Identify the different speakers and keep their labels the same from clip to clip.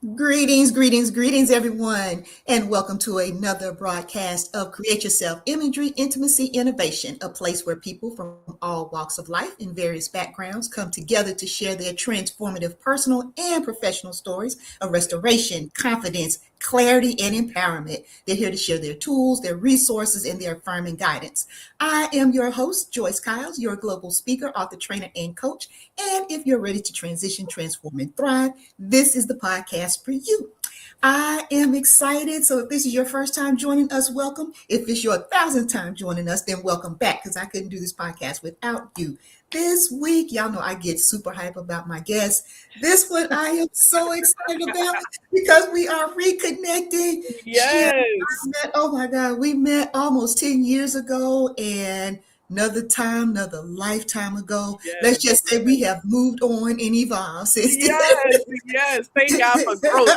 Speaker 1: Greetings, greetings, greetings, everyone, and welcome to another broadcast of Create Yourself Imagery, Intimacy, Innovation, a place where people from all walks of life in various backgrounds come together to share their transformative personal and professional stories of restoration, confidence, clarity, and empowerment. They're here to share their tools, their resources, and their affirming guidance. I am your host, Joyce Kyles, your global speaker, author, trainer, and coach. And if you're ready to transition, transform, and thrive, this is the podcast for you. I am excited. So, if this is your first time joining us, welcome. If it's your 1,000th time joining us, then welcome back because I couldn't do this podcast without you. This week, y'all know I get super hype about my guests. This one I am so excited about because we are reconnecting. She and I
Speaker 2: Yes,
Speaker 1: met, oh my God, we met almost 10 years ago and another time, another lifetime ago. Let's
Speaker 2: yes,
Speaker 1: just say we have moved on and evolved since then.
Speaker 2: yes, yes. Thank God for growth.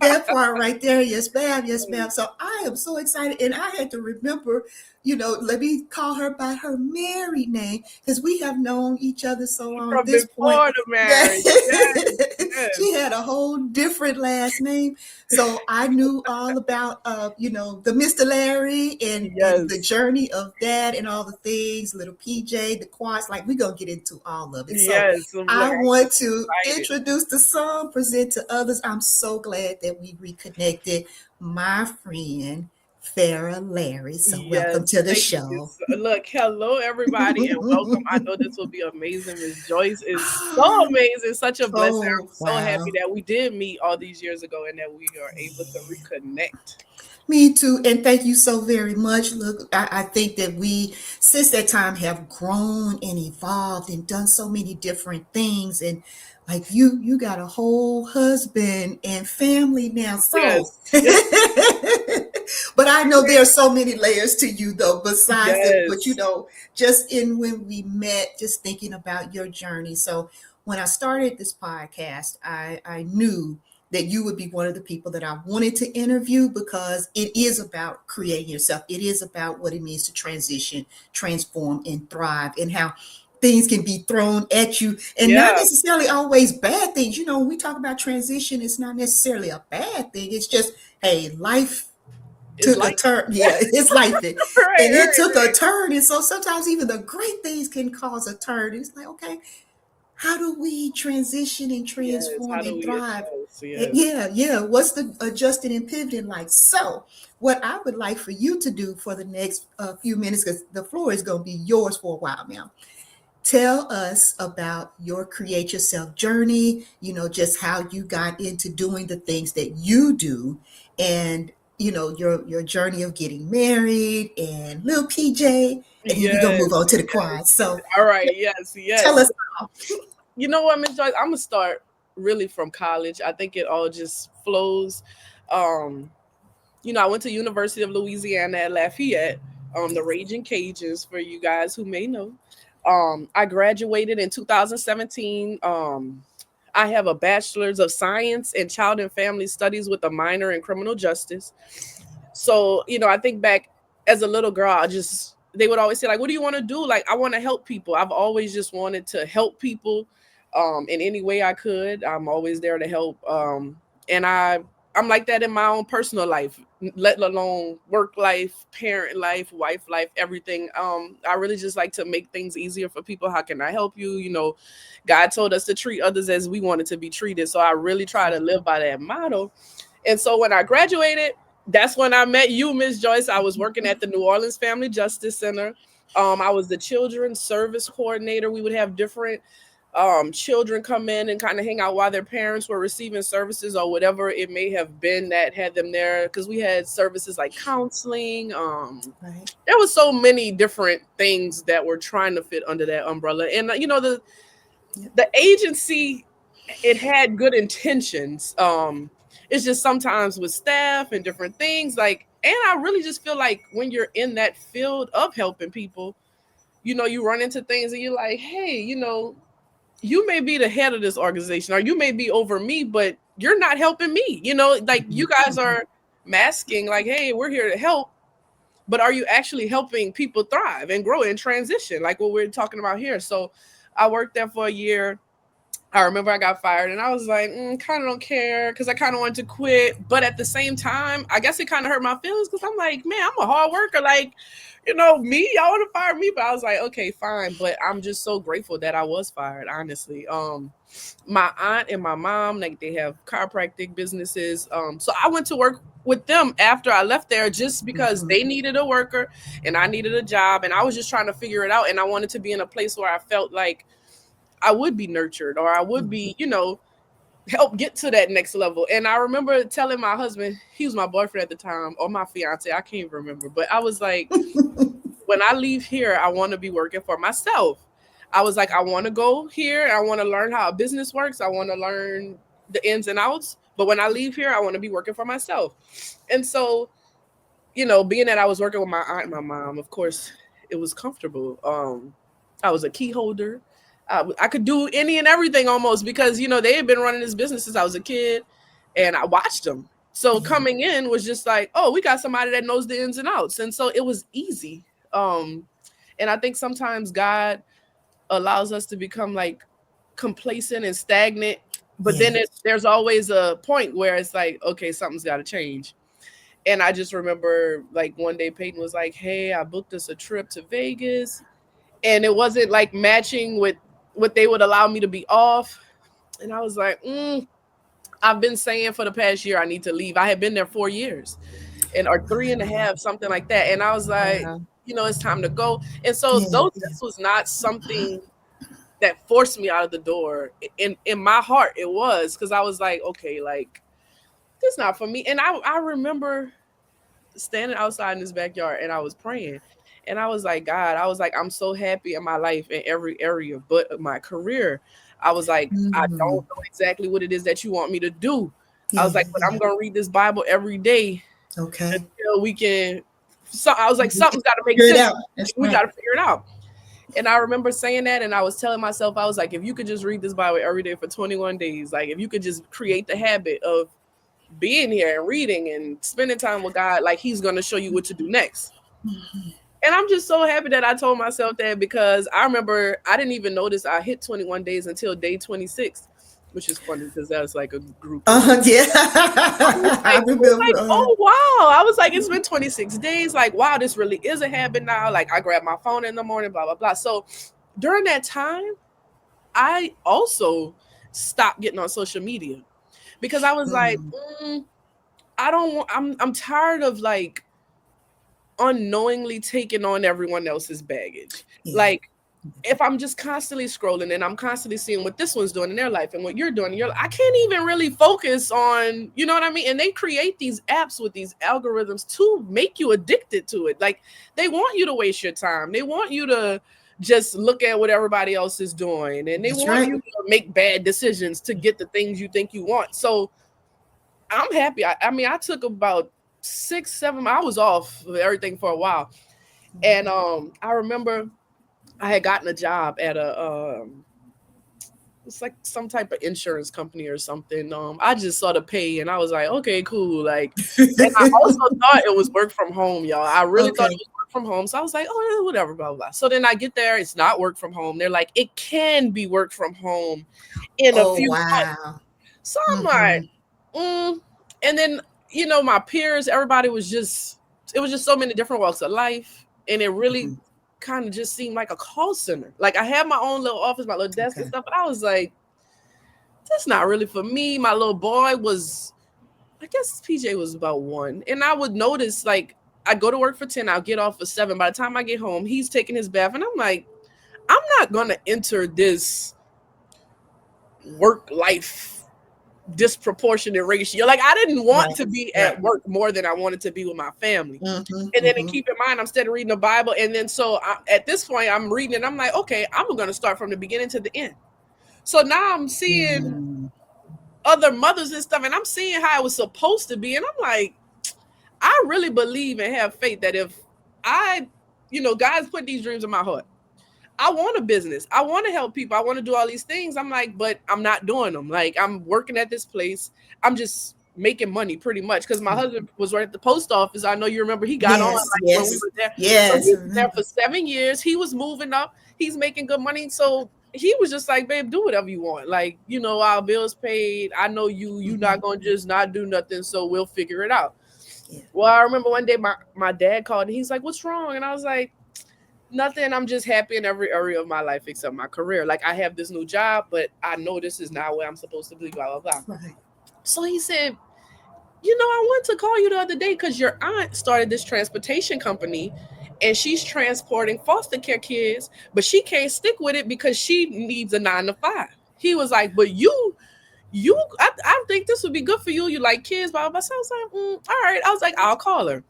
Speaker 1: That part right there, yes, ma'am, yes, ma'am. So I am so excited, and I had to remember, let me call her by her married name because we have known each other so long. At
Speaker 2: From
Speaker 1: this point,
Speaker 2: before the marriage. Yes,
Speaker 1: that
Speaker 2: yes,
Speaker 1: she had a whole different last name, so I knew all about, the Mr. Larry and the
Speaker 2: yes,
Speaker 1: journey of that and all the things, little PJ, the quads. Like we're gonna get into all of it. So
Speaker 2: yes. Look,
Speaker 1: I
Speaker 2: I'm
Speaker 1: want
Speaker 2: so
Speaker 1: to
Speaker 2: excited.
Speaker 1: introduce to some, present to others. I'm so glad that we reconnected. My friend, Farrah Larry. So, welcome
Speaker 2: Yes,
Speaker 1: to the
Speaker 2: thank you.
Speaker 1: show.
Speaker 2: Look, hello everybody and welcome. I know this will be amazing. Miss Joyce is so amazing, such a blessing. I'm
Speaker 1: Oh,
Speaker 2: so happy
Speaker 1: wow.
Speaker 2: that we did meet all these years ago and that we are able to reconnect.
Speaker 1: Me too. And thank you so very much. Look, I think that we, since that time, have grown and evolved and done so many different things. And like you got a whole husband and family now. So,
Speaker 2: Yes,
Speaker 1: but I know there are so many layers to you, though, besides that. But,
Speaker 2: yes,
Speaker 1: just in when we met, just thinking about your journey. So, when I started this podcast, I knew that you would be one of the people that I wanted to interview because it is about creating yourself. It is about what it means to transition, transform, and thrive, and how things can be thrown at you and not
Speaker 2: yeah.
Speaker 1: necessarily always bad things. When we talk about transition, it's not necessarily a bad thing. It's just, hey, life
Speaker 2: It's
Speaker 1: took a
Speaker 2: like
Speaker 1: turn. Yeah, it's life. And
Speaker 2: right,
Speaker 1: it took a
Speaker 2: right.
Speaker 1: turn. And so sometimes even the great things can cause a turn. It's like, okay, how do we transition and
Speaker 2: Yes.
Speaker 1: transform
Speaker 2: How do
Speaker 1: and
Speaker 2: we
Speaker 1: thrive?
Speaker 2: adjust? Yes.
Speaker 1: Yeah, yeah. What's the adjusting and pivoting like? So, what I would like for you to do for the next few minutes, because the floor is going to be yours for a while now. Tell us about your create yourself journey, just how you got into doing the things that you do and your journey of getting married and little PJ, and then we're gonna move
Speaker 2: Yes.
Speaker 1: on to the
Speaker 2: Yes.
Speaker 1: quad. So
Speaker 2: All right. Yes.
Speaker 1: tell
Speaker 2: Yes.
Speaker 1: us how.
Speaker 2: You know what, Miss Joyce? I'm gonna start really from college. I think it all just flows. Um, I went to University of Louisiana at Lafayette, the Raging Cajuns, for you guys who may know. I graduated in 2017. I have a Bachelors of Science in Child and Family Studies with a minor in Criminal Justice. So, I think back as a little girl, they would always say, like, what do you want to do? Like, I want to help people. I've always just wanted to help people in any way I could. I'm always there to help. And I'm like that in my own personal life, let alone work life, parent life, wife life, everything. I really just like to make things easier for people. How can I help you? God told us to treat others as we wanted to be treated. So I really try to live by that motto. And so when I graduated, that's when I met you, Miss Joyce. I was working at the New Orleans Family Justice Center. I was the children's service coordinator. We would have different children come in and kind of hang out while their parents were receiving services or whatever it may have been that had them there. Because we had services like counseling.
Speaker 1: Right.
Speaker 2: There was so many different things that were trying to fit under that umbrella. And
Speaker 1: Yep.
Speaker 2: the agency, it had good intentions. It's just sometimes with staff and different things, like, and I really just feel like when you're in that field of helping people, you run into things and you're like, hey, you may be the head of this organization or you may be over me, but you're not helping me. Like, you guys
Speaker 1: Mhm.
Speaker 2: are masking, like, hey, we're here to help, but are you actually helping people thrive and grow and transition, like what we're talking about here? So I worked there for a year. I remember I got fired and I was like, kind of don't care because I kind of wanted to quit. But at the same time, I guess it kind of hurt my feelings because I'm like, man, I'm a hard worker. Like, me, y'all want to fire me. But I was like, okay, fine. But I'm just so grateful that I was fired, honestly. My aunt and my mom, like they have chiropractic businesses. So I went to work with them after I left there just because they needed a worker and I needed a job. And I was just trying to figure it out. And I wanted to be in a place where I felt like I would be nurtured or I would be, help get to that next level. And I remember telling my husband, he was my boyfriend at the time, or my fiance, I can't remember, but I was like, when I leave here, I want to be working for myself. I was like, I want to go here. I want to learn how a business works. I want to learn the ins and outs. But when I leave here, I want to be working for myself. And so, being that I was working with my aunt and my mom, of course, it was comfortable. I was a key holder. I could do any and everything almost because they had been running this business since I was a kid, and I watched them. So coming in was just like, oh, we got somebody that knows the ins and outs, and so it was easy. And I think sometimes God allows us to become like complacent and stagnant, but then there's always a point where it's like, okay, something's got to change. And I just remember like one day Peyton was like, hey, I booked us a trip to Vegas, and it wasn't like matching with what they would allow me to be off. And I was like, I've been saying for the past year I need to leave. I had been there 4 years or 3.5, something like that. And I was like, it's time to go. And so this was not something that forced me out of the door. In my heart, it was because I was like, okay, like this not for me. And I remember standing outside in this backyard and I was praying. And I was like, God, I was like, I'm so happy in my life in every area but my career. I was like, I don't know exactly what it is that you want me to do. I was like, but I'm going to read this Bible every day until we can. So I was like, something's got to make sense. We got to figure it out. And I remember saying that, and I was telling myself, I was like, if you could just read this Bible every day for 21 days, like if you could just create the habit of being here and reading and spending time with God, like he's going to show you what to do next. And I'm just so happy that I told myself that because I remember I didn't even notice I hit 21 days until day 26, which is funny because that's like a group. I remember. Like, oh, wow. I was like, it's been 26 days. Like, wow, this really is a habit now. Like, I grab my phone in the morning, blah, blah, blah. So during that time, I also stopped getting on social media because I was like, I don't want, I'm tired of like, unknowingly taking on everyone else's baggage. Like if I'm just constantly scrolling and I'm constantly seeing what this one's doing in their life and what you're doing, I can't even really focus on, you know what I mean? And they create these apps with these algorithms to make you addicted to it. Like they want you to waste your time. They want you to just look at what everybody else is doing, and they want you to make bad decisions to get the things you think you want. So I'm happy. I mean, I took about 6-7, I was off of everything for a while. And I remember I had gotten a job at it's like some type of insurance company or something. I just saw the pay and I was like, okay, cool. Like, and I also thought it was work from home, y'all. I really thought it was work from home. So I was like, oh, whatever, blah, blah, blah. So then I get there, it's not work from home. They're like, it can be work from home in a few months. So I'm like, and then my peers, everybody was just, it was just so many different walks of life. And it really kind of just seemed like a call center. Like I had my own little office, my little desk and stuff, but I was like, that's not really for me. My little boy was, I guess PJ was about 1. And I would notice like, I go to work for 10, I'll get off for 7. By the time I get home, he's taking his bath. And I'm like, I'm not going to enter this work life disproportionate ratio. Like I didn't want to be at work more than I wanted to be with my family. And then to keep in mind, I'm still reading the Bible. And then so at this point I'm reading and I'm like, okay, I'm going to start from the beginning to the end. So now I'm seeing other mothers and stuff, and I'm seeing how it was supposed to be. And I'm like, I really believe and have faith that if I, God's put these dreams in my heart, I want a business. I want to help people. I want to do all these things. I'm like, but I'm not doing them. Like I'm working at this place. I'm just making money pretty much because my husband was right at the post office. I know you remember he got on like when we were there. So he was there for 7 years. He was moving up. He's making good money. So he was just like, babe, do whatever you want. Like, our bills paid. I know you
Speaker 1: Mm-hmm.
Speaker 2: not gonna just not do nothing, so we'll figure it out.
Speaker 1: Yeah.
Speaker 2: Well, I remember one day my dad called and he's like, what's wrong? And I was like, nothing. I'm just happy in every area of my life except my career. Like, I have this new job, but I know this is not where I'm supposed to be, blah, blah, blah.
Speaker 1: Right.
Speaker 2: So he said, I want to call you the other day because your aunt started this transportation company and she's transporting foster care kids, but she can't stick with it because she needs a 9 to 5. He was like, but I think this would be good for you. You like kids, blah, blah, blah. So I was like, all right. I was like, I'll call her.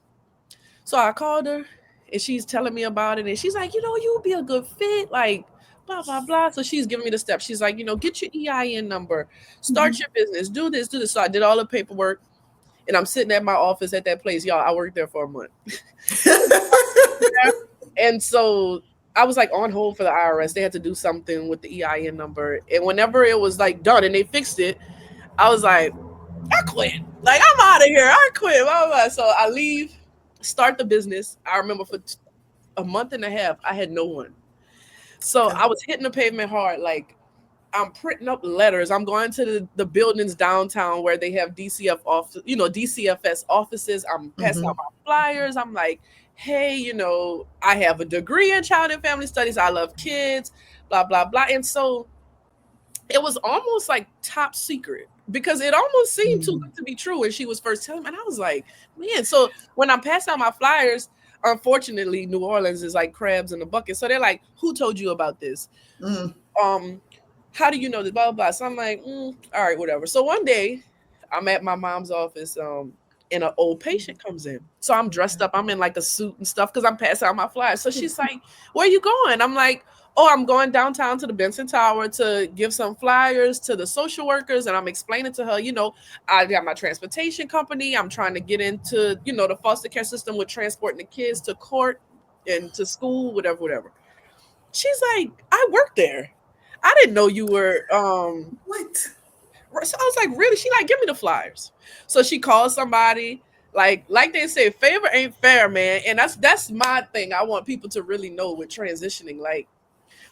Speaker 2: So I called her and she's telling me about it. And she's like, you would be a good fit. Like, blah, blah, blah. So she's giving me the steps. She's like, get your EIN number, start
Speaker 1: Mm-hmm.
Speaker 2: your business, do this, do this. So I did all the paperwork and I'm sitting at my office at that place. Y'all, I worked there for a month. And so I was like on hold for the IRS. They had to do something with the EIN number. And whenever it was like done and they fixed it, I was like, I quit. Like, I'm out of here. I quit. Blah, blah, blah. So I leave, start the business. I remember for a month and a half, I had no one. So
Speaker 1: Okay.
Speaker 2: I was hitting the pavement hard. Like, I'm printing up letters. I'm going to the buildings downtown where they have DCFS offices. I'm passing
Speaker 1: Mm-hmm.
Speaker 2: out my flyers. I'm like, hey, I have a degree in child and family studies. I love kids, blah, blah, blah. And so it was almost like top secret because it almost seemed too
Speaker 1: Mm-hmm.
Speaker 2: good to be true when she was first telling me. And I was like, man. So when I'm passing out my flyers, unfortunately, New Orleans is like crabs in a bucket. So they're like, who told you about this?
Speaker 1: Mm-hmm.
Speaker 2: Um, how do you know this? Blah, blah, blah. So I'm like, all right, whatever. So one day I'm at my mom's office, and an old patient comes in. So I'm dressed up. I'm in like a suit and stuff because I'm passing out my flyers. So she's like, where are you going? I'm like, oh, I'm going downtown to the Benson Tower to give some flyers to the social workers. And I'm explaining to her, I got my transportation company. I'm trying to get into, the foster care system with transporting the kids to court and to school, whatever, whatever. She's like, I work there. I didn't know you were
Speaker 1: What?
Speaker 2: so I was like, really? She like, give me the flyers. So she called somebody. Like they say, favor ain't fair, man. And that's my thing. I want people to really know with transitioning. Like,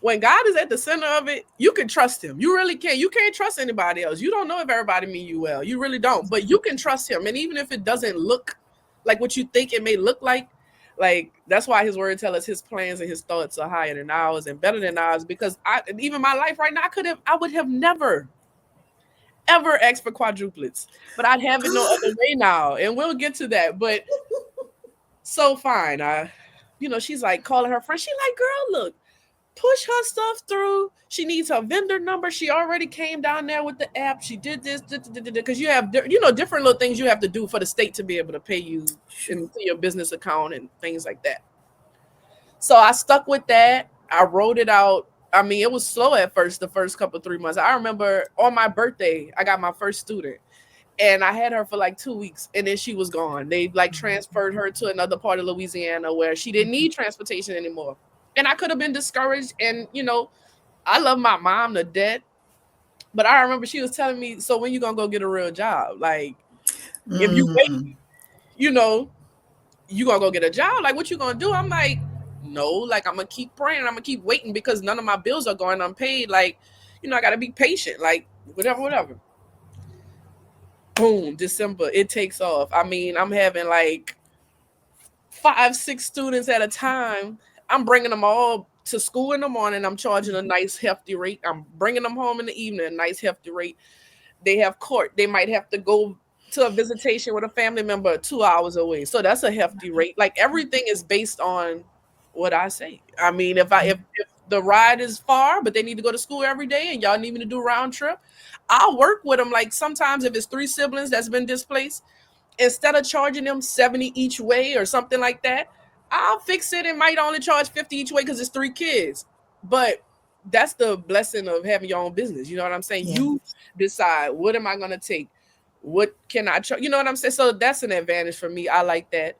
Speaker 2: when God is at the center of it, you can trust him. You really can. You can't trust anybody else. You don't know if everybody mean you well. You really don't. But you can trust him. And even if it doesn't look like what you think it may look like that's why his word tells us his plans and his thoughts are higher than ours and better than ours. Because even my life right now, I would have never ever asked for quadruplets, but I'd have it no other way now. And we'll get to that. But so fine. She's like calling her friend. She like, girl, look, push her stuff through. She needs her vendor number. She already came down there with the app. She did this because you have different little things you have to do for the state to be able to pay you
Speaker 1: Sure.
Speaker 2: into your business account and things like that. So I stuck with that. I wrote it out. I mean, it was slow at first, the first couple 3 months. I remember on my birthday, I got my first student and I had her for like 2 weeks and then she was gone. They like transferred her to another part of Louisiana where she didn't need transportation anymore. And I could have been discouraged. And, I love my mom to death. But I remember she was telling me, so when you going to go get a real job? Like, if you wait,
Speaker 1: Mm-hmm.
Speaker 2: you know, you going to go get a job? Like, what you going to do? I'm like, no, like, I'm going to keep praying. I'm going to keep waiting because none of my bills are going unpaid. Like, I got to be patient. Like, whatever, whatever. Boom, December, it takes off. I mean, I'm having like 5, 6 students at a time. I'm bringing them all to school in the morning. I'm charging a nice hefty rate. I'm bringing them home in the evening, a nice hefty rate. They have court. They might have to go to a visitation with a family member 2 hours away. So that's a hefty rate. Like, everything is based on what I say. I mean, if the ride is far, but they need to go to school every day and y'all need me to do round trip, I'll work with them. Like, sometimes if it's 3 siblings that's been displaced, instead of charging them 70 each way or something like that, I'll fix it and might only charge 50 each way because it's 3 kids. But that's the blessing of having your own business. You know what I'm saying?
Speaker 1: Yeah.
Speaker 2: You decide, what am I going to take? What can I charge? You know what I'm saying? So that's an advantage for me. I like that.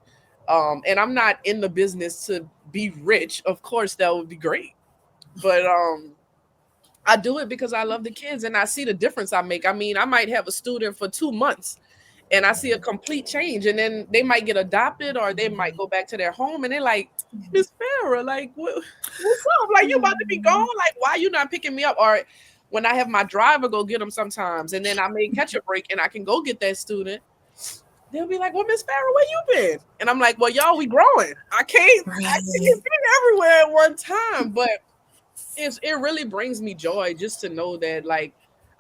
Speaker 2: And I'm not in the business to be rich. Of course, that would be great. But I do it because I love the kids and I see the difference I make. I mean, I might have a student for 2 months and I see a complete change. And then they might get adopted or they might go back to their home and they're like, Miss Farrah, like what's up? Like you about to be gone? Like why you not picking me up? Or when I have my driver go get them sometimes, and then I may catch a break and I can go get that student, they'll be like, "Well, Miss Farrah, where you been?" And I'm like, "Well, y'all, we growing. I can't be everywhere at one time." But it really brings me joy just to know that like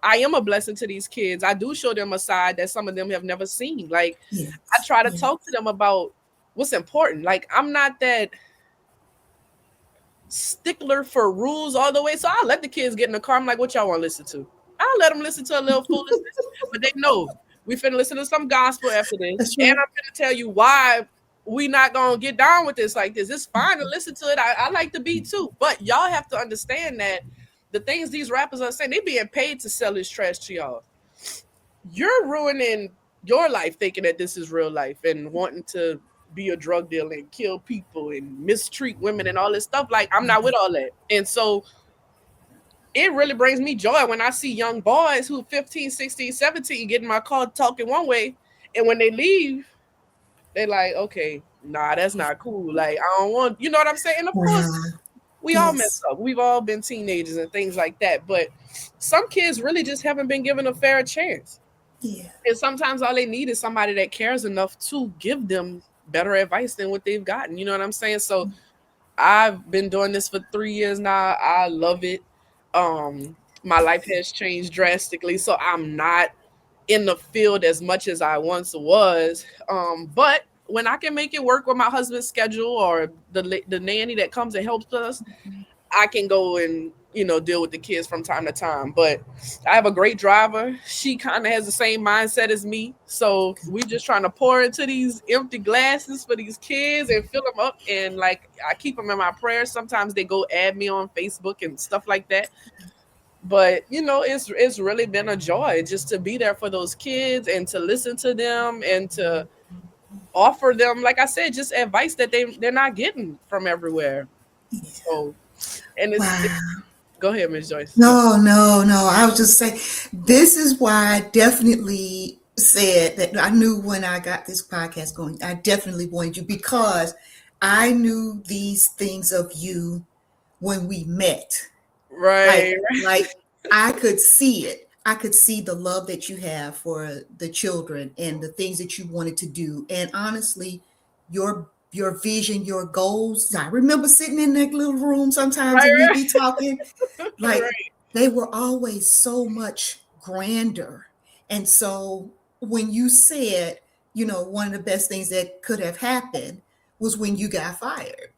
Speaker 2: I am a blessing to these kids. I do show them a side that some of them have never seen. Like I
Speaker 1: Yes,
Speaker 2: try to
Speaker 1: yes,
Speaker 2: talk to them about what's important. Like I'm not that stickler for rules all the way. So I let the kids get in the car. I'm like, what y'all want to listen to? I'll let them listen to a little foolishness, but they know we finna listen to some gospel after this,
Speaker 1: that's
Speaker 2: and
Speaker 1: right.
Speaker 2: I'm finna tell you why we not gonna get down with this like this. It's fine to listen to it. I like the beat too, but y'all have to understand that the things these rappers are saying, they being paid to sell this trash to y'all. You're ruining your life thinking that this is real life and wanting to be a drug dealer and kill people and mistreat women and all this stuff. Like I'm not with all that. And so it really brings me joy when I see young boys who 15, 16, 17 get in my car talking one way. And when they leave, they're like, okay, nah, that's not cool. Like, I don't want, you know what I'm saying? And of course,
Speaker 1: Wow.
Speaker 2: we all mess
Speaker 1: Yes.
Speaker 2: up. We've all been teenagers and things like that. But some kids really just haven't been given a fair chance.
Speaker 1: Yeah.
Speaker 2: And sometimes all they need is somebody that cares enough to give them better advice than what they've gotten. You know what I'm saying? So I've been doing this for 3 years now. I love it. My life has changed drastically, so I'm not in the field as much as I once was. But when I can make it work with my husband's schedule or the nanny that comes and helps us, I can go and deal with the kids from time to time. But I have a great driver. She kind of has the same mindset as me, so we just trying to pour into these empty glasses for these kids and fill them up. And like I keep them in my prayers. Sometimes they go add me on Facebook and stuff like that. But it's really been a joy just to be there for those kids and to listen to them and to offer them, like I said, just advice that they're not getting from everywhere. So, and it's
Speaker 1: Wow.
Speaker 2: go ahead, Miss Joyce. Go.
Speaker 1: No, no, no. I was just saying, this is why I definitely said that I knew when I got this podcast going, I definitely wanted you because I knew these things of you when we met.
Speaker 2: Right,
Speaker 1: Like I could see it. I could see the love that you have for the children and the things that you wanted to do. And honestly, your vision, your goals. I remember sitting in that little room sometimes and we'd
Speaker 2: right,
Speaker 1: be talking like
Speaker 2: right,
Speaker 1: they were always so much grander. And so when you said, one of the best things that could have happened was when you got fired.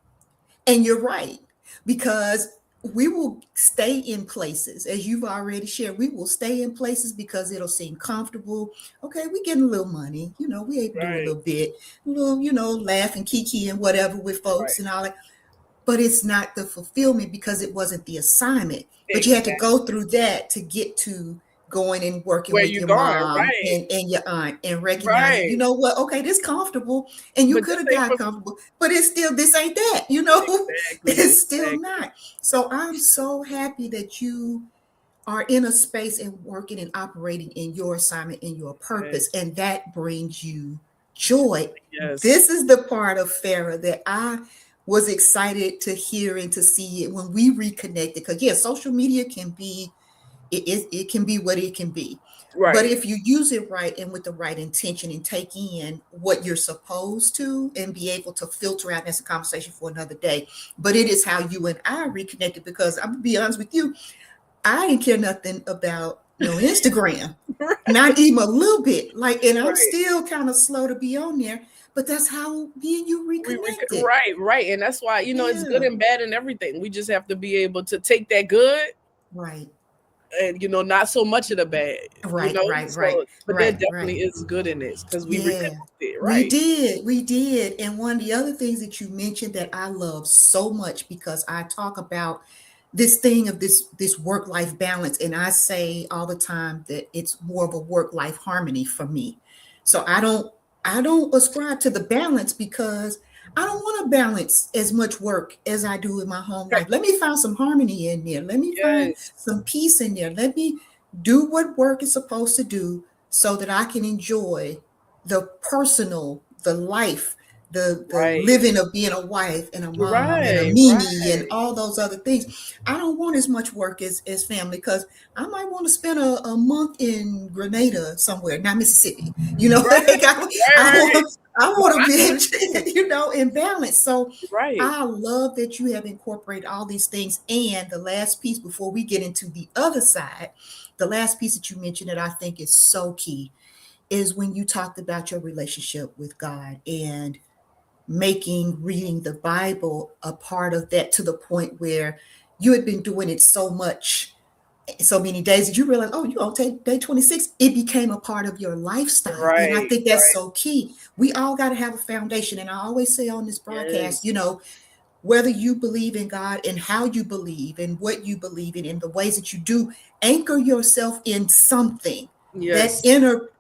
Speaker 1: And you're right, because we will stay in places, as you've already shared, we will stay in places because it'll seem comfortable. Okay, we getting a little money, we able to do a
Speaker 2: right,
Speaker 1: little bit, a little, laugh and kiki and whatever with folks
Speaker 2: right.
Speaker 1: and all that, but it's not the fulfillment because it wasn't the assignment. But you had to go
Speaker 2: Exactly.
Speaker 1: through that to get to going and working
Speaker 2: Where
Speaker 1: with
Speaker 2: you
Speaker 1: your
Speaker 2: going?
Speaker 1: mom
Speaker 2: Right,
Speaker 1: and your aunt and recognizing,
Speaker 2: right.
Speaker 1: okay, this comfortable and you
Speaker 2: But
Speaker 1: could
Speaker 2: this
Speaker 1: have
Speaker 2: ain't
Speaker 1: got
Speaker 2: for
Speaker 1: comfortable, but it's still, this ain't that,
Speaker 2: exactly,
Speaker 1: it's still
Speaker 2: exactly.
Speaker 1: not. So I'm so happy that you are in a space and working and operating in your assignment and your purpose,
Speaker 2: Yes,
Speaker 1: and that brings you joy.
Speaker 2: yes.
Speaker 1: This is the part of Farrah that I was excited to hear and to see it when we reconnected. Because yeah, social media can be it can be what it can be. But
Speaker 2: Right,
Speaker 1: if you use it right and with the right intention and take in what you're supposed to and be able to filter out, that's a conversation for another day. But it is how you and I reconnected because I'm gonna be honest with you, I didn't care nothing about no Instagram, not even a little bit. Like, and I'm
Speaker 2: right.
Speaker 1: still kind of slow to be on there, but that's how me and you reconnected.
Speaker 2: Right, right. And that's why it's good
Speaker 1: Yeah,
Speaker 2: and bad and everything. We just have to be able to take that good
Speaker 1: right,
Speaker 2: and not so much of the bad.
Speaker 1: right, right, right,
Speaker 2: So, but there
Speaker 1: right, right.
Speaker 2: definitely is good in this because we
Speaker 1: Yeah,
Speaker 2: reconnected.
Speaker 1: we
Speaker 2: Right,
Speaker 1: did. We did. And one of the other things that you mentioned that I love so much because I talk about this thing of this work-life balance, and I say all the time that it's more of a work-life harmony for me. So I don't ascribe to the balance because I don't want to balance as much work as I do in my home
Speaker 2: right.
Speaker 1: life. Let me find some harmony in there. Let me find
Speaker 2: Yes,
Speaker 1: some peace in there. Let me do what work is supposed to do so that I can enjoy the personal, the life, the
Speaker 2: Right.
Speaker 1: living of being a wife and a mom and a
Speaker 2: Right.
Speaker 1: Mimi and
Speaker 2: Right.
Speaker 1: all those other things. I don't want as much work as family, because I might want to spend a month in Grenada somewhere, not Mississippi.
Speaker 2: Right.
Speaker 1: Like
Speaker 2: Right. Right.
Speaker 1: I want to be able
Speaker 2: Right.
Speaker 1: to, in balance. So
Speaker 2: Right.
Speaker 1: I love that you have incorporated all these things. And the last piece before we get into the other side, the last piece that you mentioned that I think is so key is when you talked about your relationship with God and making reading the Bible a part of that, to the point where you had been doing it so much, so many days, that you realize, oh, you don't take day 26. It became a part of your lifestyle. And I
Speaker 2: Right.
Speaker 1: think that's
Speaker 2: Right.
Speaker 1: so key. We all got to have a foundation. And I always say on this broadcast,
Speaker 2: Yes.
Speaker 1: whether you believe in God and how you believe and what you believe in and the ways that you do, anchor yourself in something, that
Speaker 2: Yes.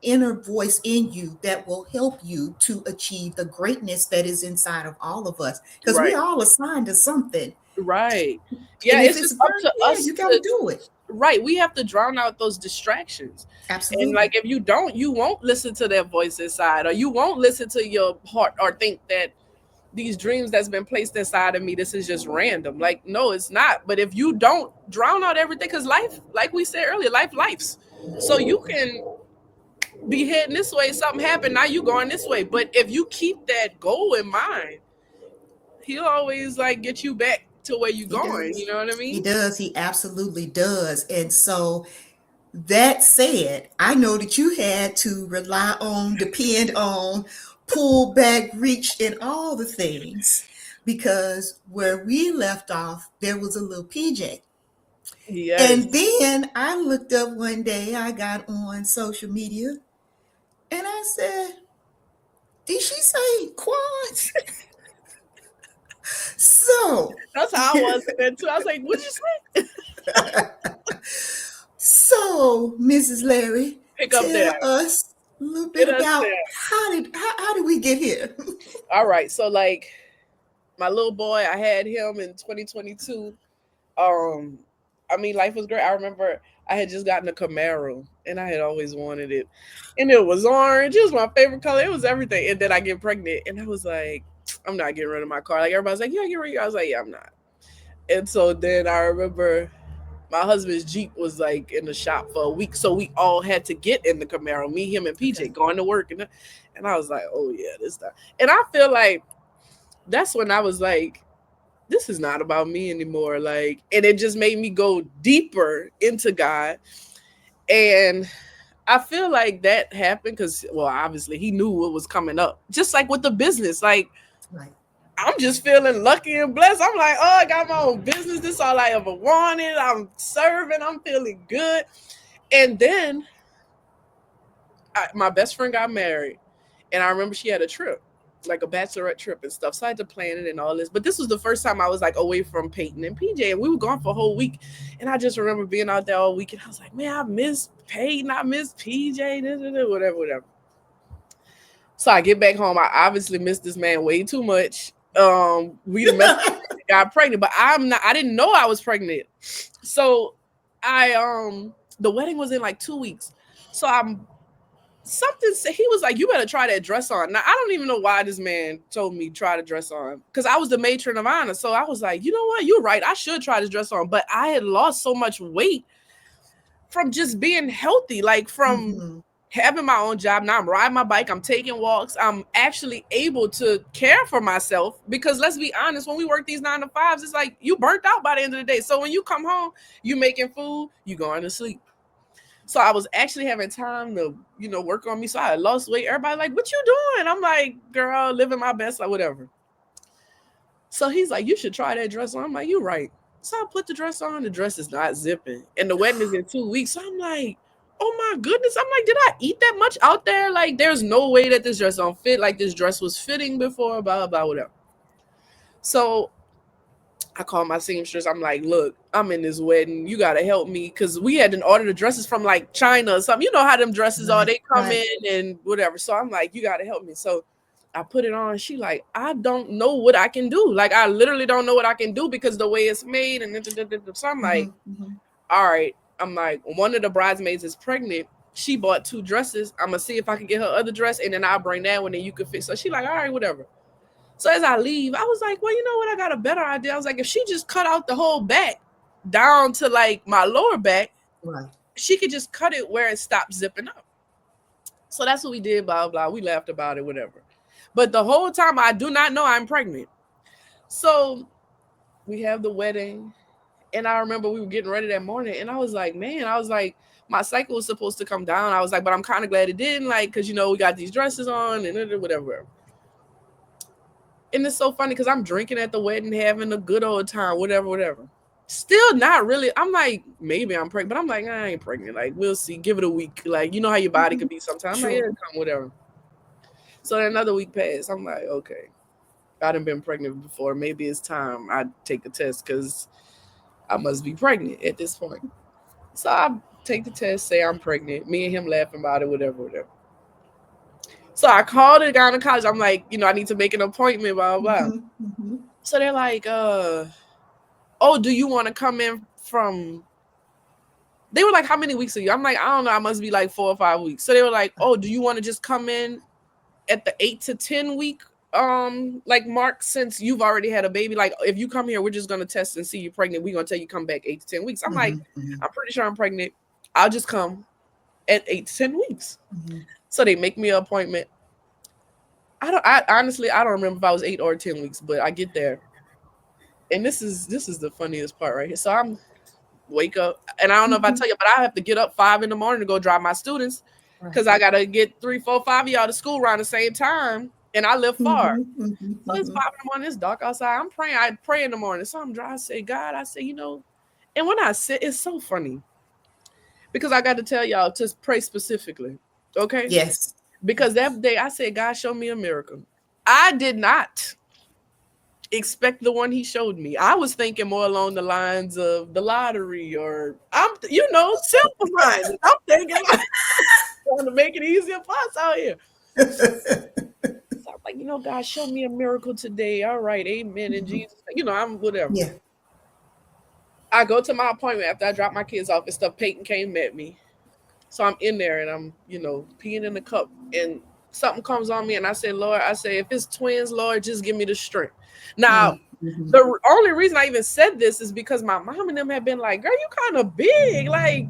Speaker 1: inner voice in you that will help you to achieve the greatness that is inside of all of us, because we
Speaker 2: Right.
Speaker 1: all assigned to something.
Speaker 2: Right. Yeah,
Speaker 1: And if
Speaker 2: it's
Speaker 1: it's
Speaker 2: just
Speaker 1: a
Speaker 2: up
Speaker 1: burden,
Speaker 2: to
Speaker 1: yeah,
Speaker 2: us
Speaker 1: you got to
Speaker 2: to
Speaker 1: do it.
Speaker 2: right. We have to drown out those distractions. And like
Speaker 1: Absolutely.
Speaker 2: if you don't, you won't listen to that voice inside, or you won't listen to your heart, or think that these dreams that's been placed inside of me, this is just random. Like, no, it's not. But if you don't drown out everything, because life, like we said earlier, life's. So you can be heading this way, something happened, now you going this way. But if you keep that goal in mind, he'll always like get you back to where you
Speaker 1: He
Speaker 2: going. You
Speaker 1: does.
Speaker 2: know what I
Speaker 1: He
Speaker 2: mean?
Speaker 1: does. He absolutely does. And so, that said, I know that you had to rely on, depend on, pull back, reach, and all the things, because where we left off, there was a little PJ. And
Speaker 2: Yes.
Speaker 1: then I looked up one day, I got on social media, and I said, did she say quads? So,
Speaker 2: That's how I was then too. I was like, what'd you say?
Speaker 1: so Mrs. Larry,
Speaker 2: Pick up there.
Speaker 1: tell us a little bit
Speaker 2: Get us
Speaker 1: about
Speaker 2: there.
Speaker 1: how did we get here?
Speaker 2: All right. So like my little boy, I had him in 2022. Um, I mean, life was great. I remember I had just gotten a Camaro and I had always wanted it. And it was orange. It was my favorite color. It was everything. And then I get pregnant and I was like, I'm not getting rid of my car. Like everybody's like, yeah, get rid of it. I was like, yeah, I'm not. And so then I remember my husband's Jeep was like in the shop for a week. So we all had to get in the Camaro, me, him, and
Speaker 1: Okay.
Speaker 2: PJ going to work. And I was like, oh yeah, this time. And I feel like that's when I was like, this is not about me anymore. Like, and it just made me go deeper into God. And I feel like that happened because, well, obviously he knew what was coming up. Just like with the business, like
Speaker 1: Right.
Speaker 2: I'm just feeling lucky and blessed. I'm like, oh, I got my own business. This is all I ever wanted. I'm serving. I'm feeling good. And then my best friend got married, and I remember she had a trip, like a bachelorette trip and stuff. So I had to plan it and all this. But this was the first time I was like away from Peyton and PJ, and we were gone for a whole week. And I just remember being out there all week, and I was like, man, I miss Peyton, I miss PJ, whatever, whatever. So I get back home. I obviously missed this man way too much. We done messed up, got pregnant, but I'm not. I didn't know I was pregnant. So the wedding was in like 2 weeks. So I'm something said he was like, you better try that dress on. Now I don't even know why this man told me try the dress on, because I was the matron of honor. So I was like, you know what, you're right, I should try this dress on. But I had lost so much weight from just being healthy, like from
Speaker 1: Mm-hmm.
Speaker 2: having my own job. Now I'm riding my bike, I'm taking walks, I'm actually able to care for myself. Because let's be honest, when we work these 9 to 5s, it's like you burnt out by the end of the day. So when you come home, you making food, you going to sleep. So I was actually having time to, work on me. So I had lost weight. Everybody like, what you doing? I'm like, girl, living my best, like whatever. So he's like, you should try that dress on. I'm like, you're right. So I put the dress on. The dress is not zipping. And the wedding is in 2 weeks. So I'm like, oh my goodness. I'm like, did I eat that much out there? Like, there's no way that this dress don't fit. Like, this dress was fitting before, blah, blah, blah, whatever. So I called my seamstress. I'm like, look, I'm in this wedding. You gotta help me, because we had to order the dresses from like China or something. You know how them dresses are.
Speaker 1: Right.
Speaker 2: They come
Speaker 1: Right.
Speaker 2: in and whatever. So I'm like, you gotta help me. So I put it on. She like, I don't know what I can do. Like, I literally don't know what I can do because the way it's made. And so I'm
Speaker 1: Mm-hmm.
Speaker 2: like,
Speaker 1: Mm-hmm.
Speaker 2: all right. I'm like, one of the bridesmaids is pregnant. She bought 2 dresses. I'm gonna see if I can get her other dress, and then I'll bring that one, and you can fix. So she like, all right, whatever. So as I leave, I was like, well, you know what? I got a better idea. I was like, if she just cut out the whole back down to like my lower back,
Speaker 1: Right.
Speaker 2: she could just cut it where it stopped zipping up. So that's what we did. Blah blah. We laughed about it, whatever. But the whole time, I do not know I'm pregnant. So we have the wedding, and I remember we were getting ready that morning, and I was like, man, I was like, my cycle was supposed to come down. I was like, but I'm kind of glad it didn't, like, because we got these dresses on and whatever. And it's so funny because I'm drinking at the wedding, having a good old time, whatever. Still not really. I'm like, maybe I'm pregnant, but I'm like, I ain't pregnant. Like, we'll see. Give it a week. Like, you know how your body could be sometimes. I'm like, yeah,
Speaker 1: Sure.
Speaker 2: come, whatever. So then another week passed. I'm like, okay, I done been pregnant before. Maybe it's time I take the test because I must be pregnant at this point. So I take the test, say I'm pregnant. Me and him laughing about it, whatever. So I called the gynecologist. I'm like, I need to make an appointment, blah, blah, blah. So they're like, oh, do you want to come in from... They were like, how many weeks are you? I'm like, I don't know. I must be like 4 or 5 weeks. So they were like, oh, do you want to just come in at the 8 to 10 week like mark, since you've already had a baby? Like, if you come here, we're just gonna test and see you're pregnant. We're gonna tell you come back 8 to 10 weeks. I'm like, I'm pretty sure I'm pregnant. I'll just come at 8 to 10 weeks. So they make me an appointment. I honestly don't remember if I was 8 or 10 weeks, but I get there. And this is the funniest part right here. So I'm wake up, and I don't know if I tell you, but I have to get up 5 in the morning to go drive my students because I gotta get 3, 4, 5 of y'all to school around the same time, and I live far. So it's 5 in the morning. It's dark outside. I'm praying. I pray in the morning. So I'm driving. I say, God, I say, and when I sit, it's so funny because I got to tell y'all to pray specifically, okay?
Speaker 1: Yes.
Speaker 2: Because that day I said, God, show me a miracle. I did not expect the one he showed me. I was thinking more along the lines of the lottery, or simple minded. I'm thinking like, trying to make it easier for us out here. So I'm like, God, show me a miracle today. All right, amen. In Jesus, I'm whatever.
Speaker 1: Yeah.
Speaker 2: I go to my appointment after I drop my kids off and stuff. Peyton came met me. So I'm in there and I'm, peeing in the cup, and something comes on me, and I say, Lord, if it's twins, Lord, just give me the strength. Now, the only reason I even said this is because my mom and them have been like, girl, you kind of big. Like,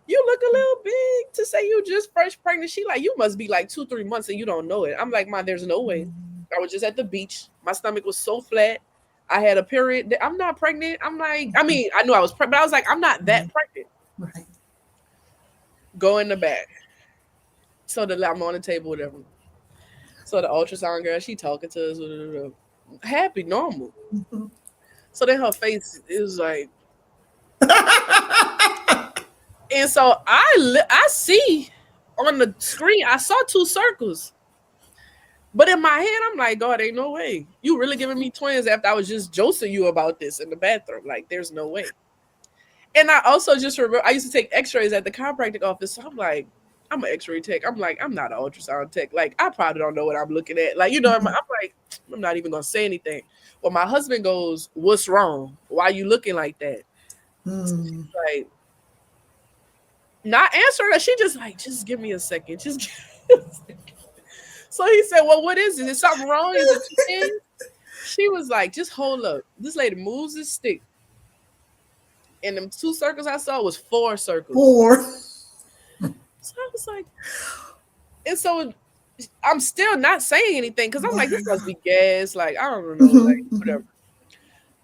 Speaker 2: you look a little big to say you just fresh pregnant. She like, you must be like 2, 3 months and you don't know it. I'm like, Ma, there's no way. I was just at the beach. My stomach was so flat. I had a period. I'm not pregnant. I'm like, I knew I was pregnant, but I was like, I'm not that pregnant.
Speaker 1: Right.
Speaker 2: Go in the back. So I'm on the table, whatever. So the ultrasound girl, she talking to us, happy, normal. So then her face is like, and so I see on the screen, I saw 2 circles. But in my head, I'm like, God, ain't no way. You really giving me twins after I was just josing you about this in the bathroom. Like, there's no way. And I also just remember, I used to take x-rays at the chiropractic office. So I'm like, I'm an x-ray tech. I'm like, I'm not an ultrasound tech. Like, I probably don't know what I'm looking at. Like, I'm like, I'm not even going to say anything. Well, my husband goes, what's wrong? Why are you looking like that? She's like, not answering her. She just like, just give me a second. Just give me a second. So he said, well, what is it? Is something wrong? Is it twins? She was like, just hold up. This lady moves the stick. And them 2 circles I saw was 4 circles.
Speaker 1: 4.
Speaker 2: So I was like, and so I'm still not saying anything because I'm like, this must be gas. Like, I don't know, like, whatever.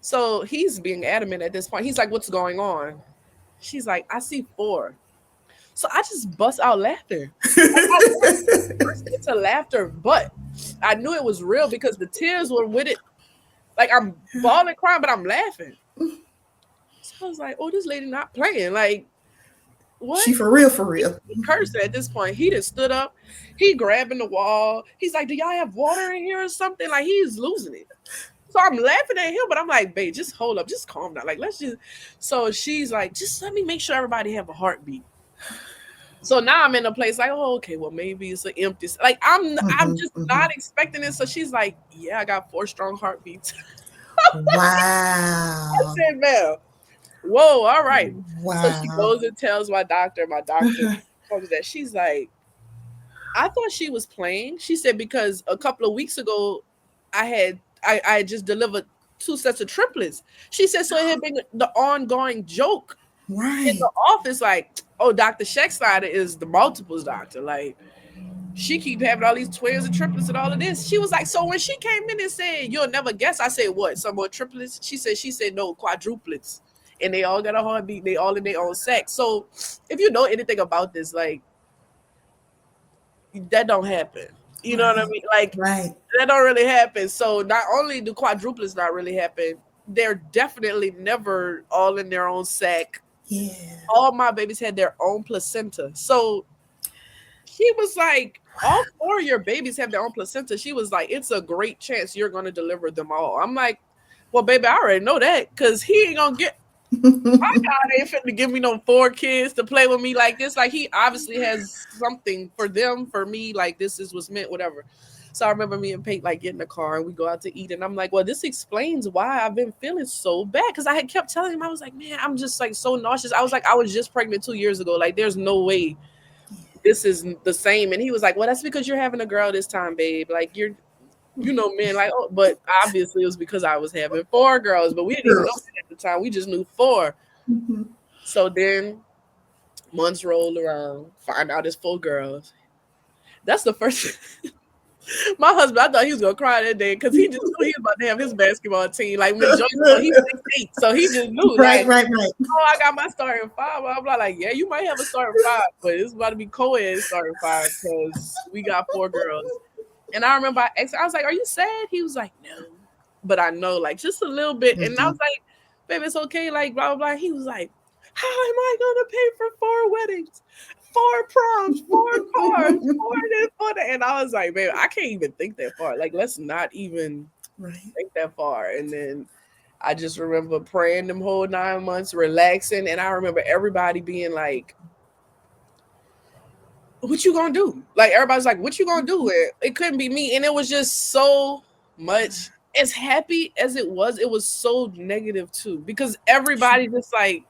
Speaker 2: So he's being adamant at this point. He's like, what's going on? She's like, I see 4. So I just bust out laughter. I burst into laughter, but I knew it was real because the tears were with it. Like, I'm bawling, crying, but I'm laughing. So I was like, oh, this lady not playing. Like, what?
Speaker 1: She for real.
Speaker 2: He cursed at this point. He just stood up. He grabbing the wall. He's like, do y'all have water in here or something? Like, he's losing it. So I'm laughing at him, but I'm like, babe, just hold up. Just calm down. Like, let's just. So she's like, just let me make sure everybody have a heartbeat. So now I'm in a place like, oh, okay, well, maybe it's an empty. Like, I'm just not expecting it. So she's like, yeah, I got 4 strong heartbeats.
Speaker 1: Wow.
Speaker 2: I said, man, whoa, all right.
Speaker 1: Wow.
Speaker 2: So she goes and tells my doctor. My doctor told me that. She's like, I thought she was playing. She said because a couple of weeks ago, I had just delivered two sets of triplets. She said so it had been the ongoing joke in the
Speaker 1: Right.
Speaker 2: office, like, oh, Dr. Schecksteiner is the multiples doctor. Like, she keep having all these twins and triplets and all of this. She was like, so when she came in and said, you'll never guess, I said, what, some more triplets? She said, no, quadruplets. And they all got a heartbeat. They all in their own sex. So if you know anything about this, like, that don't happen. You know what I
Speaker 1: Right.
Speaker 2: mean? Like,
Speaker 1: Right.
Speaker 2: that don't really happen. So not only do quadruplets not really happen, they're definitely never all in their own sack.
Speaker 1: Yeah.
Speaker 2: All my babies had their own placenta. So she was like, all four of your babies have their own placenta. She was like, it's a great chance you're going to deliver them all. I'm like, well, baby, I already know that because he ain't going to get, my God ain't finna give me no four kids to play with me like this. Like, he obviously has something for them, for me. Like, this is what's meant, whatever. So I remember me and Pate like get in the car and we go out to eat. And I'm like, well, this explains why I've been feeling so bad. Cause I had kept telling him, I was like, man, I'm just like so nauseous. I was like, I was just pregnant 2 years ago. Like, there's no way this is the same. And he was like, well, that's because you're having a girl this time, babe. Like, you're, you know, men like, oh, but obviously it was because I was having four girls, but we didn't even know
Speaker 1: Girls.
Speaker 2: that at the time. We just knew four.
Speaker 1: Mhm.
Speaker 2: So then months rolled around, find out it's four girls. That's the first. My husband, I thought he was gonna cry that day because he just knew he was about to have his basketball team. Like Miss Joyce, he's 6'8", so he just knew
Speaker 1: Right,
Speaker 2: like,
Speaker 1: right, right.
Speaker 2: oh, I got my starting five. I'm like, yeah, you might have a starting five, but it's about to be co-ed starting five because we got four girls. And I remember I was like, are you sad? He was like, no, but I know like just a little bit. And I was
Speaker 1: Mhm.
Speaker 2: like, baby, it's okay. Like blah blah blah. He was like, how am I gonna pay for four weddings, four proms, four cars, four this, four that? And I was like, baby, I can't even think that far. Like, let's not even
Speaker 1: Right.
Speaker 2: think that far. And then I just remember praying them whole 9 months, relaxing, and I remember everybody being like, what you gonna do? Like everybody's like, what you gonna do? It couldn't be me. And it was just so much, as happy as it was so negative too. Because everybody just like,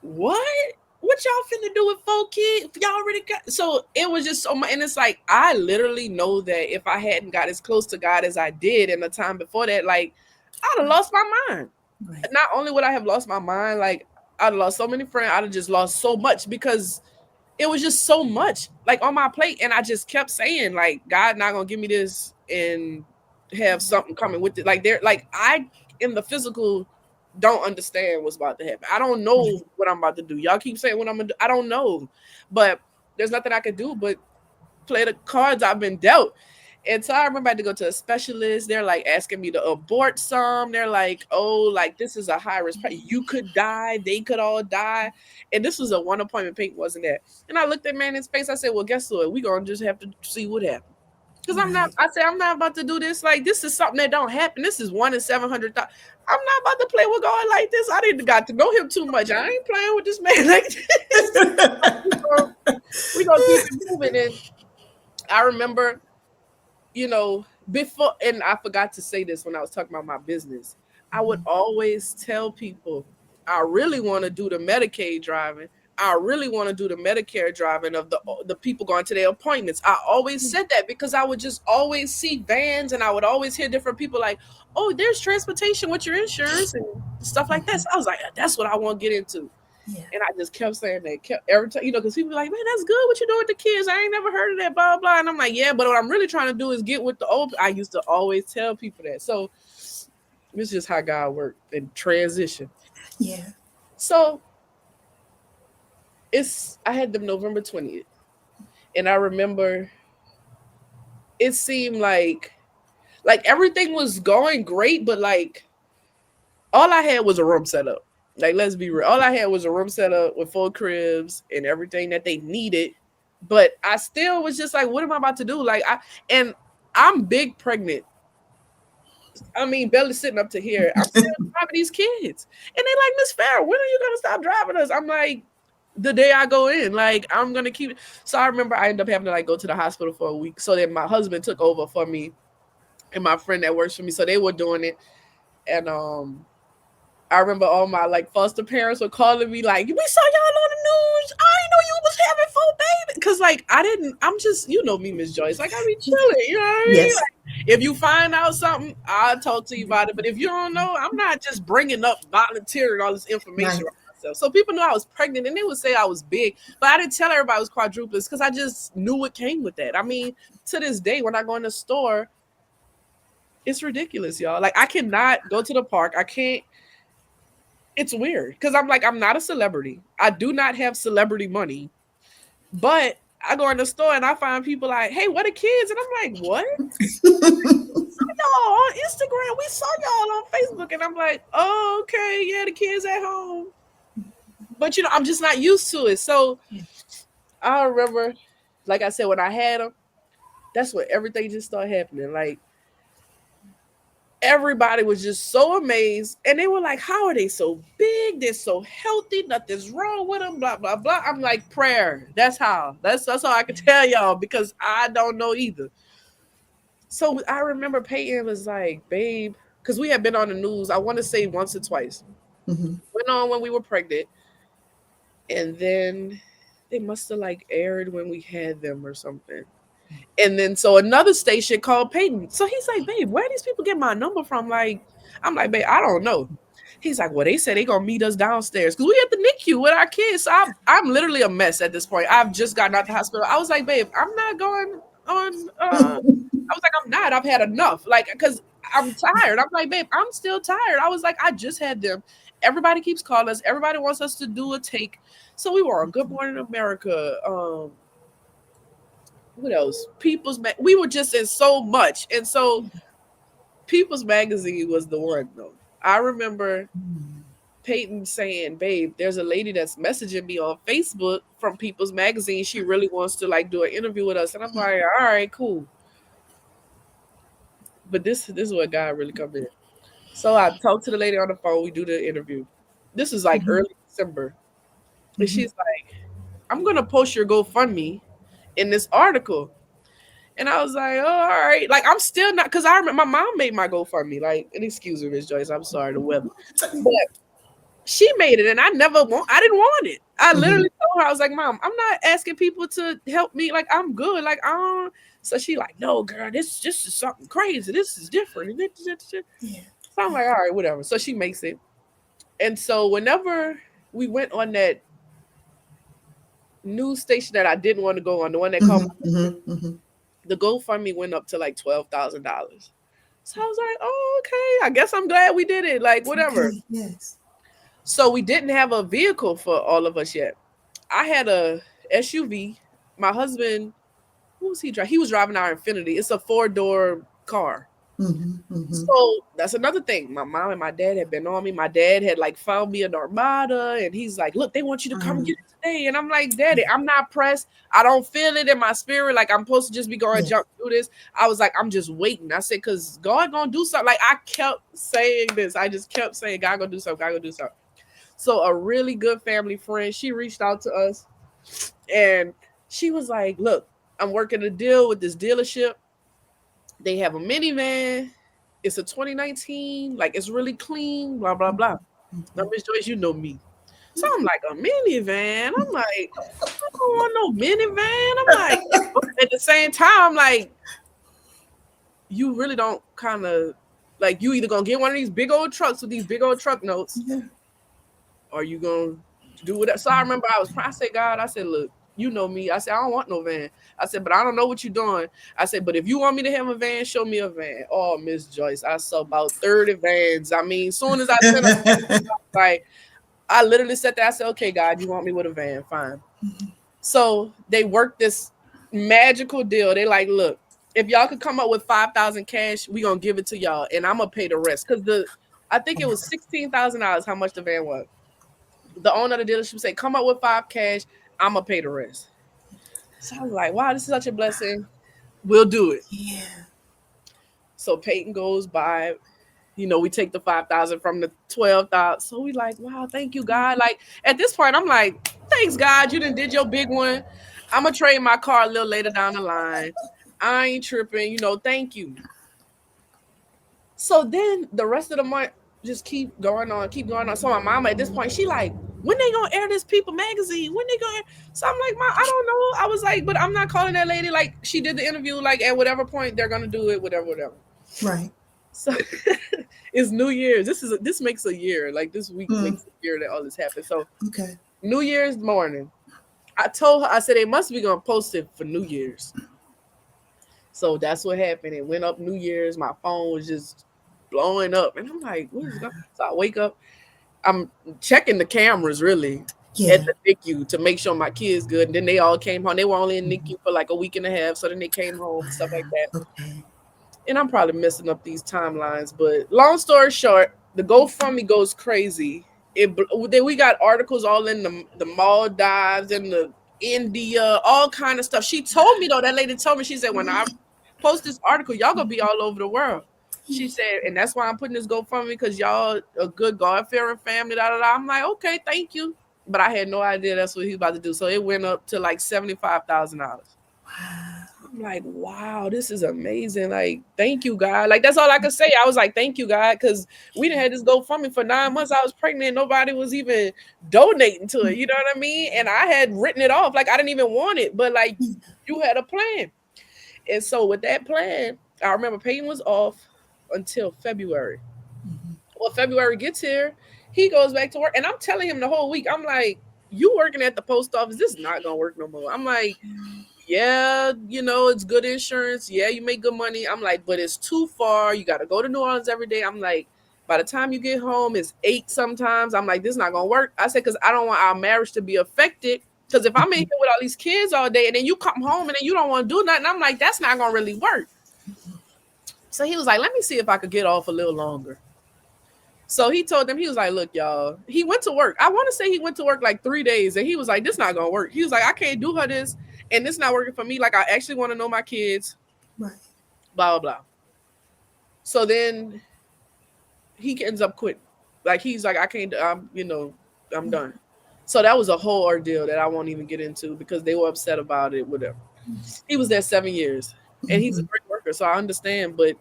Speaker 2: what? What y'all finna do with four kids? Y'all already got, so it was just so much. And it's like I literally know that if I hadn't got as close to God as I did in the time before that, like I'd have lost my mind.
Speaker 1: Right.
Speaker 2: Not only would I have lost my mind, like I'd have lost so many friends, I'd have just lost so much because it was just so much like on my plate. And I just kept saying, like, God not gonna give me this and have something coming with it. Like there, like I in the physical don't understand what's about to happen. I don't know
Speaker 1: Right.
Speaker 2: what I'm about to do. Y'all keep saying what I'm gonna do. I don't know. But there's nothing I could do but play the cards I've been dealt. And so I remember I had to go to a specialist. They're like asking me to abort some. They're like, oh, like this is a high risk. You could die. They could all die. And this was a one appointment. Pink wasn't that. And I looked at man in his face. I said, well, guess what? We gonna just have to see what happens. Because I'm not.
Speaker 1: Right.
Speaker 2: I said I'm not about to do this. Like this is something that don't happen. This is 1 in 700,000. I'm not about to play with God like this. I didn't got to know him too much. I ain't playing with this man like this. We gonna keep it moving. And I remember, you know, before, and I forgot to say this when I was talking about my business, I would always tell people, I really want to do the Medicaid driving. I really want to do the Medicare driving of the people going to their appointments. I always said that because I would just always see vans and I would always hear different people like, oh, there's transportation with your insurance and stuff like that. So I was like, that's what I want to get into.
Speaker 1: Yeah.
Speaker 2: And I just kept saying that, kept every time, you know, because people be like, man, that's good. What you doing with the kids? I ain't never heard of that, blah, blah. And I'm like, yeah, but what I'm really trying to do is get with the old. I used to always tell people that. So it's just how God worked and transition.
Speaker 1: Yeah.
Speaker 2: So I had them November 20th. And I remember it seemed like everything was going great, but like all I had was a room set up. Like, let's be real. All I had was a room set up with 4 cribs and everything that they needed. But I still was just like, what am I about to do? And I'm big pregnant. I mean, belly sitting up to here. I'm still driving these kids. And they like, Miss Farrah, when are you gonna stop driving us? I'm like, the day I go in, like I'm gonna keep it. So I remember I ended up having to like go to the hospital for a week. So then my husband took over for me and my friend that works for me. So they were doing it. And I remember all my like foster parents were calling me like, we saw y'all on the news. I didn't know you was having four babies? Because like I didn't. I'm just me, Miss Joyce. Like I be chilling. You know what I mean?
Speaker 1: Yes.
Speaker 2: Like if you find out something, I'll talk to you about it. But if you don't know, I'm not just bringing up volunteering all this information
Speaker 1: Right.
Speaker 2: about myself. So people knew I was pregnant, and they would say I was big, but I didn't tell everybody I was quadruplets because I just knew what came with that. I mean, to this day, when I go in the store, it's ridiculous, y'all. Like I cannot go to the park. I can't. It's weird because I'm like I'm not a celebrity. I do not have celebrity money. But I go in the store and I find people like, "Hey, what are kids?" And I'm like, "What? Y'all on Instagram? We saw y'all on Facebook." And I'm like, "Oh, okay, yeah, the kids at home." But I'm just not used to it. So I remember, like I said, when I had them, that's when everything just started happening. Like everybody was just so amazed, and they were like, "How are they so big? They're so healthy. Nothing's wrong with them." Blah blah blah. I'm like, prayer. That's how. That's all I can tell y'all because I don't know either. So I remember Peyton was like, "Babe," because we had been on the news. I want to say once or twice.
Speaker 1: Mm-hmm.
Speaker 2: Went on when we were pregnant, and then they must have like aired when we had them or something. And then so another station called Peyton. So he's like, "Babe, where these people get my number from?" Like, I'm like, "Babe, I don't know." He's like, "Well, they said they gonna meet us downstairs because we at the NICU with our kids." So I'm literally a mess at this point. I've just gotten out the hospital. I was like, "Babe, I'm not going on." I was like, "I'm not. I've had enough." Like, because I'm tired. I'm like, "Babe, I'm still tired." I was like, "I just had them. Everybody keeps calling us. Everybody wants us to do a take." So we were on Good Morning America. What else? We were just in so much, and so People's Magazine was the one though. I remember Peyton saying, "Babe, there's a lady that's messaging me on Facebook from People's Magazine. She really wants to like do an interview with us." And I'm like, "All right, cool." But this is what God really come in. So I talked to the lady on the phone. We do the interview. This is like
Speaker 1: Mm-hmm.
Speaker 2: early December, and
Speaker 1: Mm-hmm.
Speaker 2: she's like, "I'm gonna post your GoFundMe in this article." And I was like, "Oh, all right." Like I'm still not because I remember my mom made my GoFundMe. Like, and excuse me, Miss Joyce, I'm sorry, the weather, but she made it, and I didn't want it. I
Speaker 1: Mm-hmm.
Speaker 2: literally told her, I was like, "Mom, I'm not asking people to help me. Like I'm good. Like I don't." So she like, "No, girl, this is something crazy. This is different."
Speaker 1: Yeah.
Speaker 2: So I'm like, "All right, whatever." So she makes it, and so whenever we went on that news station that I didn't want to go on, the one that called
Speaker 1: Mm-hmm. Mm-hmm. Mm-hmm.
Speaker 2: the GoFundMe went up to like $12,000. So I was like, "Oh, okay. I guess I'm glad we did it. Like, whatever."
Speaker 1: Okay. Yes.
Speaker 2: So we didn't have a vehicle for all of us yet. I had a SUV. My husband, who was he driving? He was driving our Infinity. It's a four-door car.
Speaker 1: Mm-hmm. Mm-hmm.
Speaker 2: So that's another thing. My mom and my dad had been on me. My dad had like found me an Armada, and he's like, "Look, they want you to come and
Speaker 1: Um,
Speaker 2: get it today." And I'm like, "Daddy, I'm not pressed. I don't feel it in my spirit. Like I'm supposed to just be going
Speaker 1: yes.
Speaker 2: jump through this." I was like, "I'm just waiting." I said, "Cause God gonna do something." Like I kept saying this. I just kept saying, "God gonna do something. God gonna do something." So a really good family friend, she reached out to us, and she was like, "Look, I'm working a deal with this dealership. They have a minivan. It's a 2019. Like it's really clean. Blah blah blah." Now,
Speaker 1: Mm-hmm.
Speaker 2: Miss Joyce, you know me. So I'm like, "A minivan?" I'm like, "I don't want no minivan." I'm like, but at the same time, I'm like, you really don't kind of like you either gonna get one of these big old trucks with these big old truck notes,
Speaker 1: Yeah.
Speaker 2: or you gonna do whatever. So I remember I said, "God," I said, "Look, you know me." I said, "I don't want no van." I said, "But I don't know what you're doing." I said, "But if you want me to have a van, show me a van." Oh, Miss Joyce, I saw about 30 vans. I mean, soon as I sent a like I literally sat there, I said, "Okay, God, you want me with a van? Fine." So they worked this magical deal. They like, "Look, if y'all could come up with 5,000 cash, we gonna give it to y'all, and I'm gonna pay the rest." Because I think it was $16,000 how much the van was. The owner of the dealership said, "Come up with 5 cash, I'm gonna pay the rest." So I was like, "Wow, this is such a blessing. We'll do it."
Speaker 1: Yeah.
Speaker 2: So Peyton goes by. We take the 5,000 from the 12,000. So we like, "Wow, thank you, God." Like at this point, I'm like, "Thanks, God, you done did your big one. I'm gonna trade my car a little later down the line. I ain't tripping. Thank you." So then the rest of the month just keep going on, keep going on. So my mama at this point, she like, When they gonna air this People magazine? When they gonna air? So I'm like, Mom, I don't know. I was like, but I'm not calling that lady. Like, she did the interview, like, at whatever point they're gonna do it, whatever, whatever.
Speaker 1: Right.
Speaker 2: So it's New Year's. This makes a year. Like, this week
Speaker 1: Mm.
Speaker 2: makes a year that all this happened. So
Speaker 1: Okay.
Speaker 2: New Year's morning, I told her, I said they must be gonna post it for New Year's. So that's what happened. It went up New Year's. My phone was just blowing up, and I'm like, what is going? So I wake up. I'm checking the cameras really at
Speaker 1: Yeah.
Speaker 2: the NICU to make sure my kids good. And then they all came home. They were only in NICU for like a week and a half. So then they came home and stuff like that.
Speaker 1: Okay.
Speaker 2: And I'm probably messing up these timelines, but long story short, the GoFundMe goes crazy. Then we got articles all in the Maldives and the India, all kind of stuff. She told me though, that lady told me, she said, when I post this article, y'all gonna be all over the world. She said, and that's why I'm putting this GoFundMe, because y'all a good God-fearing family. Da, da, da. I'm like, okay, thank you. But I had no idea that's what he's about to do. So it went up to like $75,000. I'm like, wow, this is amazing. Like, thank you, God. Like, that's all I could say. I was like, thank you, God, because we didn't have this GoFundMe for 9 months. I was pregnant. Nobody was even donating to it. You know what I mean? And I had written it off. Like, I didn't even want it, but like, you had a plan. And so with that plan, I remember Peyton was off until February. Well, February gets here, he goes back to work, and I'm telling him the whole week, I'm like, you working at the post office, this is not gonna work no more. I'm like, yeah, you know, it's good insurance. Yeah, you make good money. I'm like, but it's too far. You got to go to New Orleans every day. I'm like, by the time you get home, it's 8 sometimes. I'm like, this is not going to work. I said, because I don't want our marriage to be affected. Because if I'm in here with all these kids all day and then you come home and then you don't want to do nothing, I'm like, that's not going to really work. So he was like, let me see if I could get off a little longer. So he told them, he was like, look, y'all, he went to work. I want to say he went to work like 3 days and he was like, this not going to work. He was like, I can't do her this. And this not working for me. Like, I actually want to know my kids.
Speaker 1: Right.
Speaker 2: Blah, blah, blah. So then he ends up quitting. Like, he's like, I can't, I'm done. So that was a whole ordeal that I won't even get into because they were upset about it, whatever. He was there 7 years and he's a great worker. So I understand, but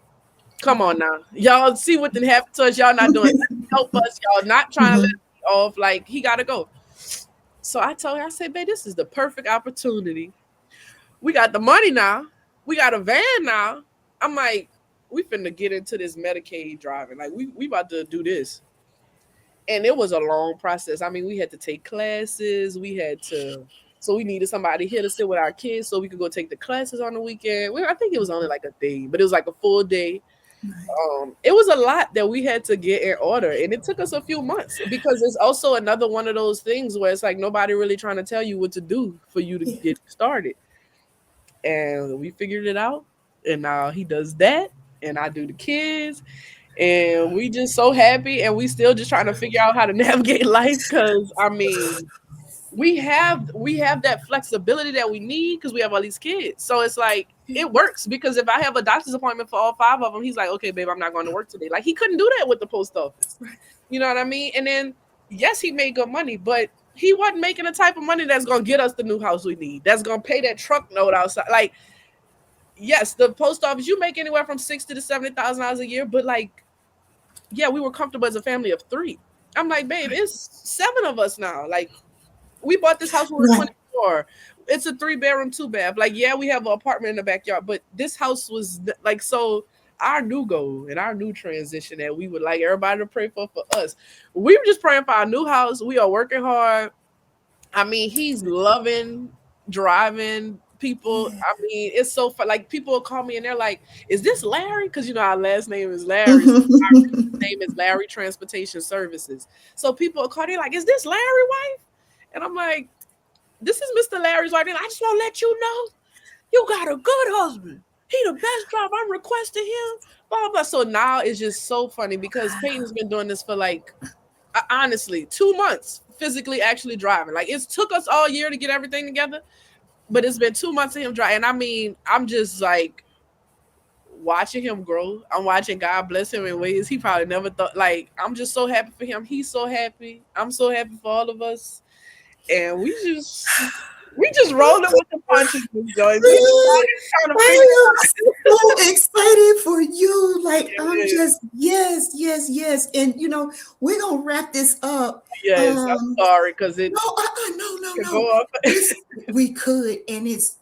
Speaker 2: come on now. Y'all see what didn't happen to us. Y'all not doing nothing to help us. Y'all not trying to let me off. Like, he got to go. So I told her, I said, babe, this is the perfect opportunity. We got the money now. We got a van now. I'm like, we finna get into this Medicaid driving. Like, we about to do this. And it was a long process. I mean, we had to take classes. So we needed somebody here to sit with our kids so we could go take the classes on the weekend. I think it was only like a day, but it was like a full day. It was a lot that we had to get in order, and it took us a few months because it's also another one of those things where it's like nobody really trying to tell you what to do for you to get started. And we figured it out, and now he does that, and I do the kids, and we just so happy, and we still just trying to figure out how to navigate life because I mean, we have that flexibility that we need because we have all these kids. So it's like it works because if I have a doctor's appointment for all 5 of them, he's like, okay, babe, I'm not going to work today. Like, he couldn't do that with the post office. You know what I mean? And then yes, he made good money, but he wasn't making the type of money that's going to get us the new house we need. That's going to pay that truck note outside. Like, yes, the post office, you make anywhere from $60,000 to $70,000 a year, but like, yeah, we were comfortable as a family of 3. I'm like, babe, it's 7 of us now. Like, we bought this house when we were 24. It's a 3-bedroom, 2-bath. Like, yeah, we have an apartment in the backyard, but this house was like, so our new goal and our new transition that we would like everybody to pray for us. We were just praying for our new house. We are working hard. I mean, he's loving driving people. I mean, it's so fun. Like, people will call me and they're like, is this Larry? Because, you know, our last name is Larry. So our name is Larry Transportation Services. So people will call, they're like, is this Larry wife? And I'm like, this is Mr. Larry's wife. And I just want to let you know, you got a good husband. He the best driver. I'm requesting him. Blah, blah, blah. So now it's just so funny because Peyton's been doing this for like, honestly, 2 months physically actually driving. Like, it took us all year to get everything together, but it's been 2 months of him driving. And I mean, I'm just like watching him grow. I'm watching God bless him in ways he probably never thought. Like, I'm just so happy for him. He's so happy. I'm so happy for all of us. And we just rolling with the punches, Joyce.
Speaker 1: I am so excited for you. Like, I'm just, yes. Yes, and we're gonna wrap this up.
Speaker 2: Yes, I'm sorry because it
Speaker 1: No, no, no,
Speaker 2: can go
Speaker 1: no.
Speaker 2: off.
Speaker 1: This we could, and this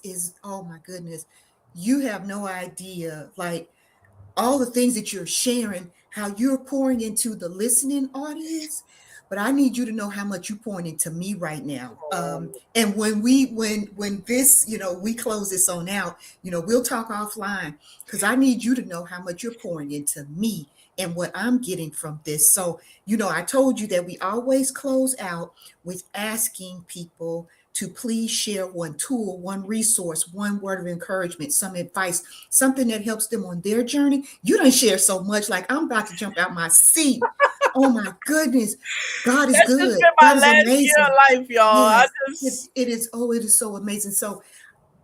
Speaker 1: is, oh my goodness, you have no idea, like all the things that you're sharing, how you're pouring into the listening audience. But I need you to know how much you're pouring into me right now. And when this, we close this on out, we'll talk offline, because I need you to know how much you're pouring into me and what I'm getting from this. So, I told you that we always close out with asking people to please share one tool, one resource, one word of encouragement, some advice, something that helps them on their journey. You don't share so much, like I'm about to jump out my seat. Oh my goodness. God is
Speaker 2: That's just
Speaker 1: good.
Speaker 2: been my
Speaker 1: God is
Speaker 2: last year
Speaker 1: amazing.
Speaker 2: of life, y'all. I
Speaker 1: Yes,
Speaker 2: just
Speaker 1: it is. Oh, it is so amazing. So,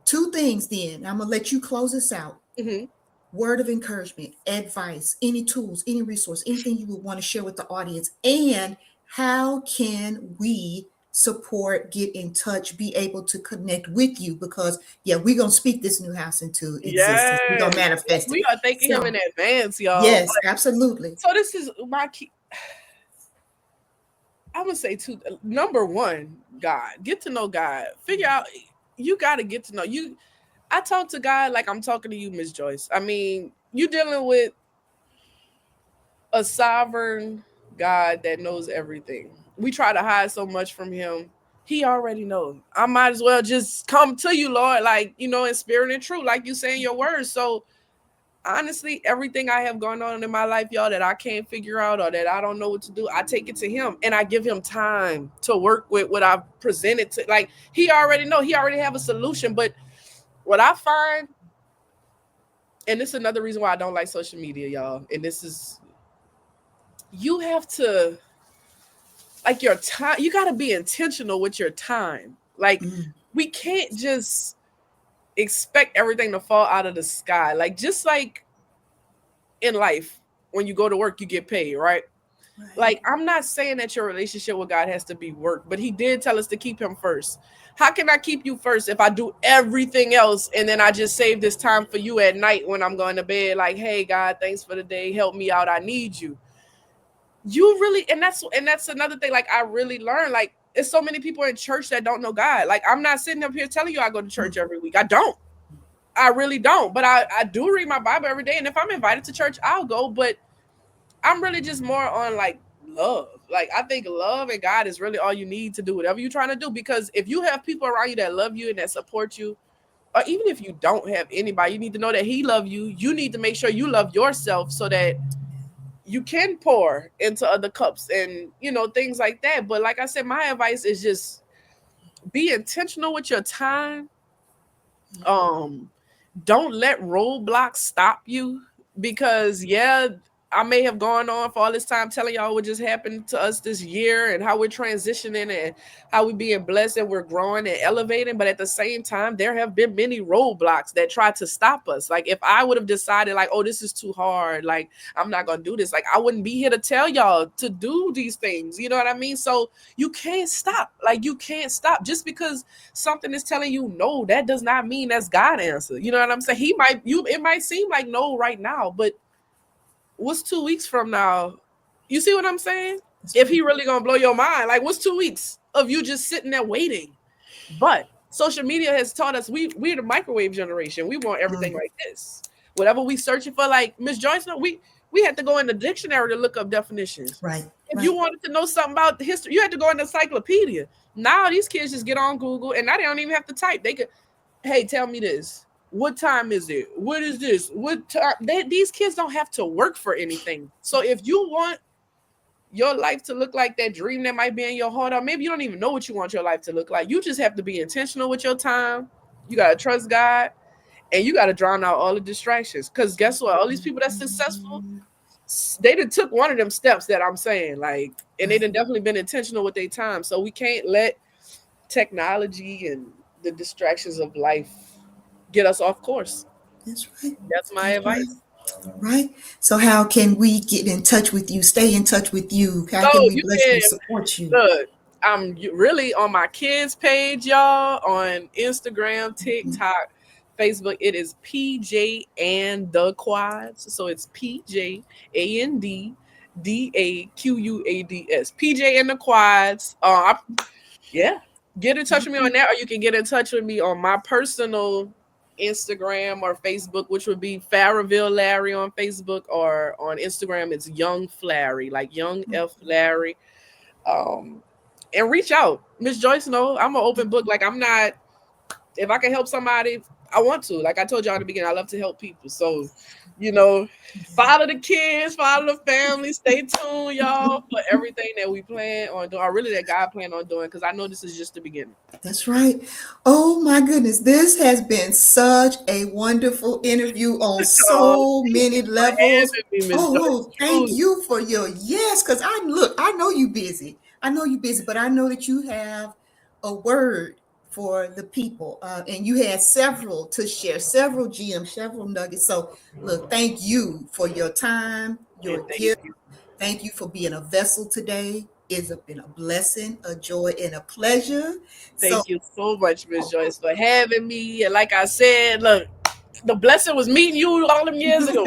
Speaker 1: two things then. I'm going to let you close us out.
Speaker 2: mhm.
Speaker 1: Word of encouragement, advice, any tools, any resource, anything you would want to share with the audience. And how can we support, get in touch, be able to connect with you? Because, yeah, we're going to speak this new house into existence. We're going
Speaker 2: Yes.
Speaker 1: to manifest it.
Speaker 2: We are thanking him
Speaker 1: So,
Speaker 2: in advance, y'all.
Speaker 1: yes, absolutely.
Speaker 2: So this is my key. I'm gonna say two. Number one, God. Get to know God. Figure out. You got to get to know you. I talk to God like I'm talking to you, Miss Joyce. I mean, you dealing with a sovereign God that knows everything. We try to hide so much from him. He already knows. I might as well just come to you, Lord, like, in spirit and truth, like you say in your words. So honestly, everything I have going on in my life, y'all, that I can't figure out or that I don't know what to do, I take it to him and I give him time to work with what I've presented to. Like, he already know, he already have a solution. But what I find, and this is another reason why I don't like social media, y'all, and this is, you have to, like, your time, you got to be intentional with your time. Like,
Speaker 1: Mm,
Speaker 2: we can't just expect everything to fall out of the sky. Like, just like in life, when you go to work, you get paid, right?
Speaker 1: right.
Speaker 2: Like, I'm not saying that your relationship with God has to be work, but he did tell us to keep him first. How can I keep you first if I do everything else and then I just save this time for you at night when I'm going to bed? Like, hey, God, thanks for the day. Help me out. I need you. You really, and that's another thing. Like, I really learned, like, it's so many people in church that don't know God. Like, I'm not sitting up here telling you I go to church
Speaker 1: Mm,
Speaker 2: every week. I don't. I really don't. But I do read my Bible every day. And if I'm invited to church, I'll go. But I'm really just more on, like, love. Like, I think love and God is really all you need to do whatever you're trying to do. Because if you have people around you that love you and that support you, or even if you don't have anybody, you need to know that he love you. You need to make sure you love yourself so that you can pour into other cups and things like that. But like I said, my advice is just be intentional with your time. um don't let roadblocks stop you, because yeah, I may have gone on for all this time telling y'all what just happened to us this year and how we're transitioning and how we're being blessed and we're growing and elevating. But at the same time, there have been many roadblocks that try to stop us. Like, if I would have decided, like, oh, this is too hard, like, I'm not gonna do this, like, I wouldn't be here to tell y'all to do these things. You know what I mean? So you can't stop. Like, you can't stop just because something is telling you no. That does not mean that's God answer. You know what I'm saying? It might seem like no right now, but what's 2 weeks from now? You see what I'm saying?
Speaker 1: that's
Speaker 2: If
Speaker 1: right.
Speaker 2: he really gonna blow your mind, like, what's 2 weeks of you just sitting there waiting? But social media has taught us we're the microwave generation. We want everything
Speaker 1: Mm,
Speaker 2: like this. Whatever we searching for, like Miss Joyce, no, we had to go in the dictionary to look up definitions.
Speaker 1: right,
Speaker 2: If you
Speaker 1: right.
Speaker 2: wanted to know something about the history, you had to go in the encyclopedia. Now these kids just get on Google and now they don't even have to type. They could, hey, tell me this. What time is it? What is this? What time? These kids don't have to work for anything. So if you want your life to look like that dream that might be in your heart, or maybe you don't even know what you want your life to look like, you just have to be intentional with your time. You got to trust God and you got to drown out all the distractions. Because guess what? All these people that's successful, they done took one of them steps that I'm saying, like, and they
Speaker 1: Right.
Speaker 2: done definitely been intentional with their time. So we can't let technology and the distractions of life get us off course.
Speaker 1: That's right.
Speaker 2: That's my
Speaker 1: That's right.
Speaker 2: advice.
Speaker 1: Right. So how can we get in touch with you, stay in touch with you? How
Speaker 2: So
Speaker 1: can we
Speaker 2: you
Speaker 1: bless you,
Speaker 2: can
Speaker 1: support you?
Speaker 2: look. I'm really on my kids' page, y'all, on Instagram,
Speaker 1: Mhm.
Speaker 2: TikTok, Facebook. It is PJ and the Quads. So it's PJ and D DAQUADS. PJ in the quads. Yeah, get in touch with me on that, or you can get in touch with me on my personal Instagram or Facebook, which would be Farrah Larry on Facebook, or on Instagram it's Young Flary, like Young F Larry. Um, and reach out, Miss Joyce. No, I'm an open book. Like, I'm not. If I can help somebody, I want to. Like I told y'all at the beginning, I love to help people. So, you know, follow the kids, follow the family. Stay tuned, y'all, for everything that we plan on doing, or really that God plan on doing, because I know this is just the beginning.
Speaker 1: That's right. Oh my goodness, this has been such a wonderful interview on
Speaker 2: Oh,
Speaker 1: so
Speaker 2: thank
Speaker 1: many
Speaker 2: you for
Speaker 1: levels.
Speaker 2: having me, Miss
Speaker 1: Oh,
Speaker 2: Joyce.
Speaker 1: thank
Speaker 2: Truly,
Speaker 1: you for your yes, because I know you busy. I know you busy, but I know that you have a word for the people, and you had several to share, several gems, several nuggets. So, look, thank you for your time,
Speaker 2: and
Speaker 1: your
Speaker 2: thank
Speaker 1: gift.
Speaker 2: you.
Speaker 1: Thank you for being a vessel today. It's been a blessing, a joy, and a pleasure. So,
Speaker 2: Thank you so much, Miss Joyce, for having me. And like I said, look, the blessing was meeting you all them years ago.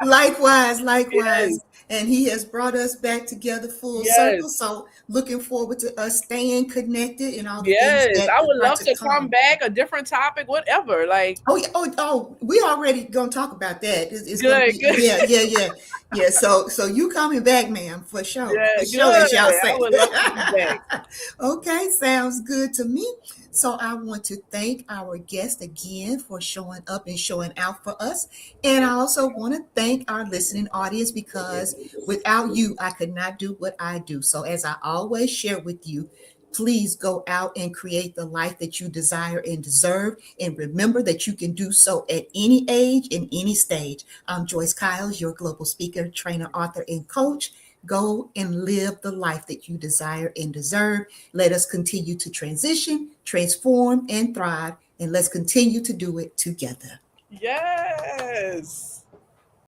Speaker 1: likewise, likewise.
Speaker 2: Yes,
Speaker 1: And he has brought us back together full circle.
Speaker 2: yes.
Speaker 1: So, looking forward to us staying connected and all the things
Speaker 2: Yes,
Speaker 1: that
Speaker 2: I would
Speaker 1: are
Speaker 2: love
Speaker 1: to
Speaker 2: to come
Speaker 1: come.
Speaker 2: back, a different topic, whatever. Like,
Speaker 1: Oh, yeah, we already gonna talk about that. It's gonna
Speaker 2: good,
Speaker 1: be,
Speaker 2: good,
Speaker 1: yeah, yeah, yeah, yeah. So you coming back, ma'am,
Speaker 2: yeah,
Speaker 1: for
Speaker 2: good.
Speaker 1: sure, as y'all
Speaker 2: I
Speaker 1: say.
Speaker 2: would love to be back.
Speaker 1: Okay, sounds good to me. So I want to thank our guest again for showing up and showing out for us. And I also want to thank our listening audience, because without you, I could not do what I do. So, as I always share with you, please go out and create the life that you desire and deserve. And remember that you can do so at any age and any stage. I'm Joyce Kyles, your global speaker, trainer, author, and coach. Go and live the life that you desire and deserve. Let us continue to transition, transform, and thrive. And let's continue to do it together.
Speaker 2: Yes.